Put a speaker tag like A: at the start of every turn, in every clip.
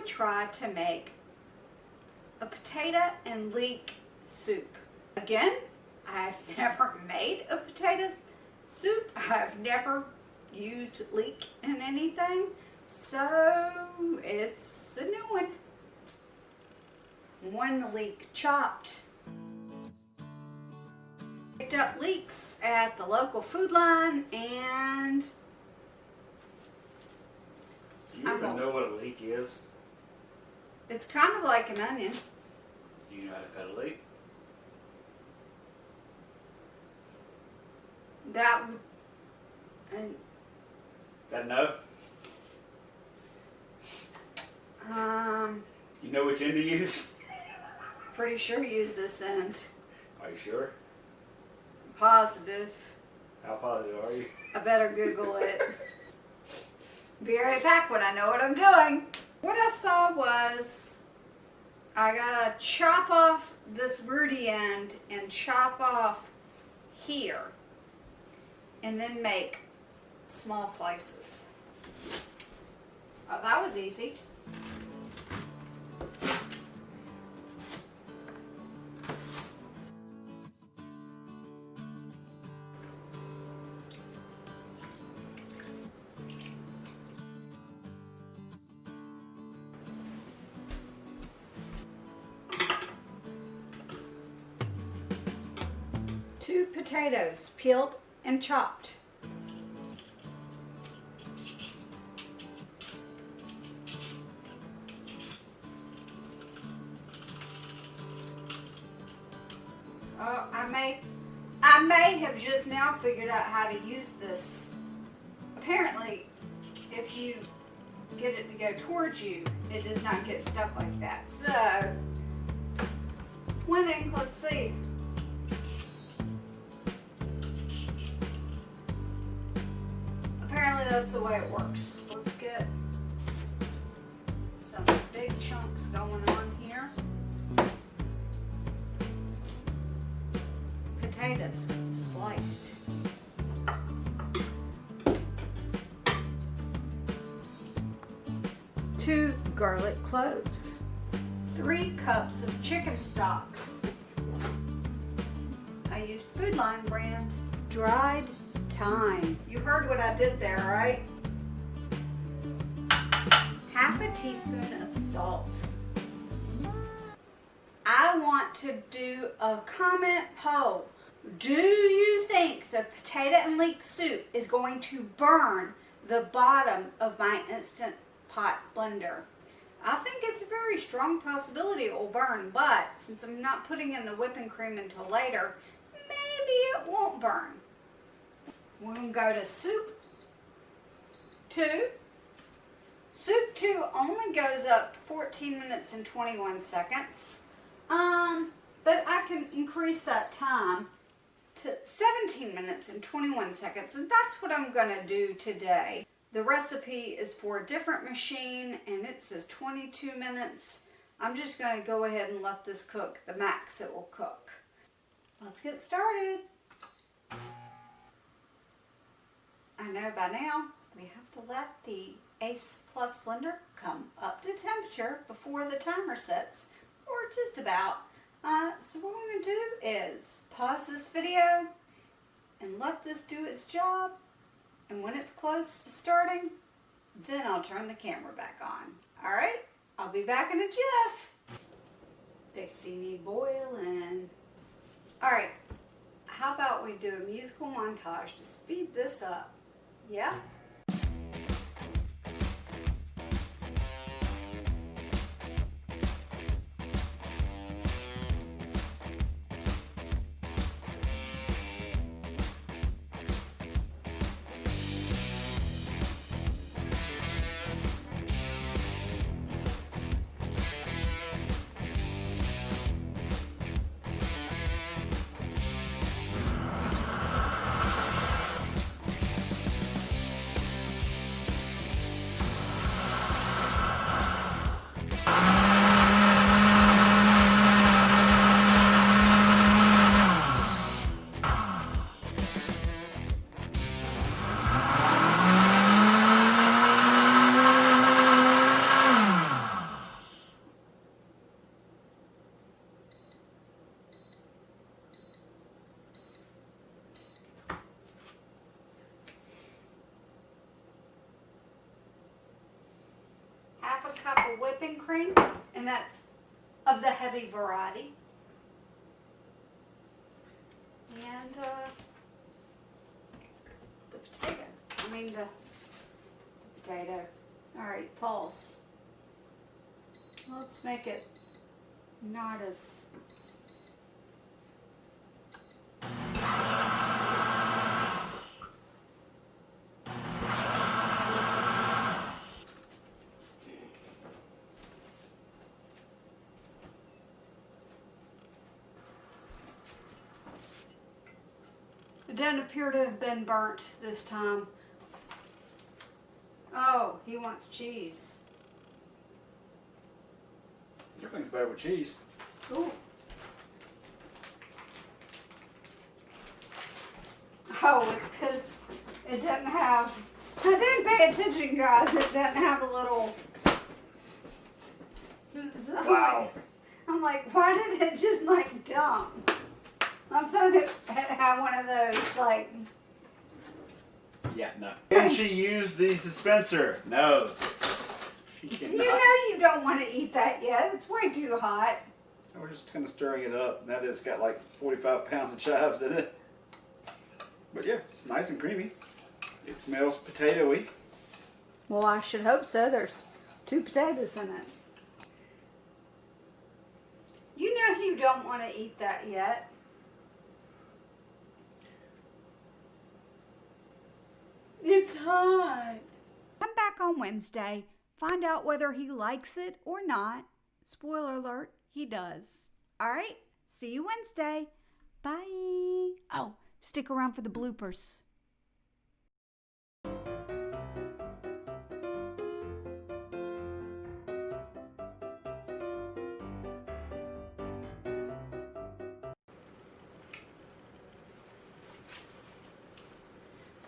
A: try to make a potato and leek soup. Again, I've never made a potato soup. I've never used leek in anything, so it's a new one. One leek chopped. Picked up leeks at the local food line, and
B: do you even know what a leek is?
A: It's kind of like an onion.
B: Do you know how to cut a leek?
A: That would, and
B: That no? You know which end to use?
A: Pretty sure use this end.
B: Are you sure?
A: Positive.
B: How positive are you?
A: I better Google it. Be right back when I know what I'm doing. What I saw was I gotta chop off this rooty end and chop off here, and then make small slices. Oh, that was easy. Two potatoes, peeled and chopped. Oh, I may have just now figured out how to use this. Apparently, if you get it to go towards you, it does not get stuck like that. So, one thing, let's see. Apparently that's the way it works. Let's get some big chunks going on here. Potatoes sliced. Two garlic cloves. 3 cups of chicken stock. I used Food Line brand. Dried thyme. You heard what I did there, right? Half a teaspoon of salt. I want to do a comment poll. Do you think the potato and leek soup is going to burn the bottom of my Instant Pot blender? I think it's a very strong possibility it will burn, but since I'm not putting in the whipping cream until later, maybe it won't burn. We're going to go to soup 2. Soup 2 only goes up to 14 minutes and 21 seconds. But I can increase that time to 17 minutes and 21 seconds, and that's what I'm going to do today. The recipe is for a different machine, and it says 22 minutes. I'm just going to go ahead and let this cook the max it will cook. Let's get started. I know by now we have to let the Ace Plus blender come up to temperature before the timer sets, or just about. So what I'm going to do is pause this video and let this do its job, and when it's close to starting, then I'll turn the camera back on. Alright, I'll be back in a jiff. They see me boiling. Alright, how about we do a musical montage to speed this up? Yeah? whipping cream, and that's of the heavy variety. And the potato. I mean the potato. Alright, pulse. Let's make it not as... It doesn't appear to have been burnt this time. Oh, he wants cheese.
B: Everything's better with cheese.
A: Ooh. Oh, it's because it doesn't have... I didn't pay attention, guys. It doesn't have a little...
B: Wow.
A: I'm like, why did it just like dump? I thought it had one of those like...
B: Yeah, no. Can she use the dispenser? No. She
A: You
B: cannot.
A: know you don't want to eat that yet. It's way too hot.
B: We're just kind of stirring it up now that it's got like 45 pounds of chives in it. But yeah, it's nice and creamy. It smells potatoey.
A: Well, I should hope so. There's 2 potatoes in it. You know you don't want to eat that yet. It's hot. Come back on Wednesday. Find out whether he likes it or not. Spoiler alert, he does. All right, see you Wednesday. Bye. Oh, stick around for the bloopers.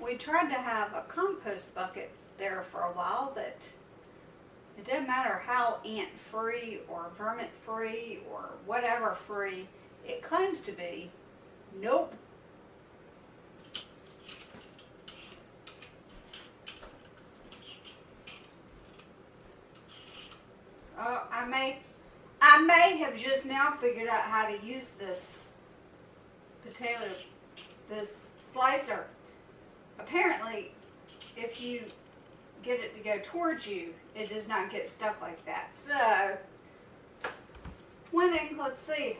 A: We tried to have a compost bucket there for a while, but it doesn't matter how ant-free or vermin-free or whatever free it claims to be. Nope. I may have just now figured out how to use this this slicer. Apparently, if you get it to go towards you, it does not get stuck like that. So, let's see.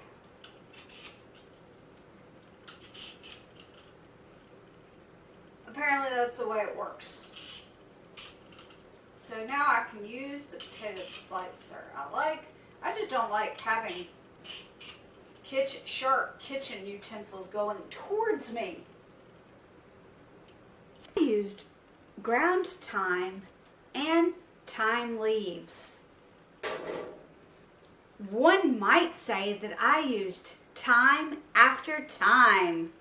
A: Apparently that's the way it works. So now I can use the potato slicer. I just don't like having sharp kitchen utensils going towards me. I used ground thyme and thyme leaves. One might say that I used thyme after thyme.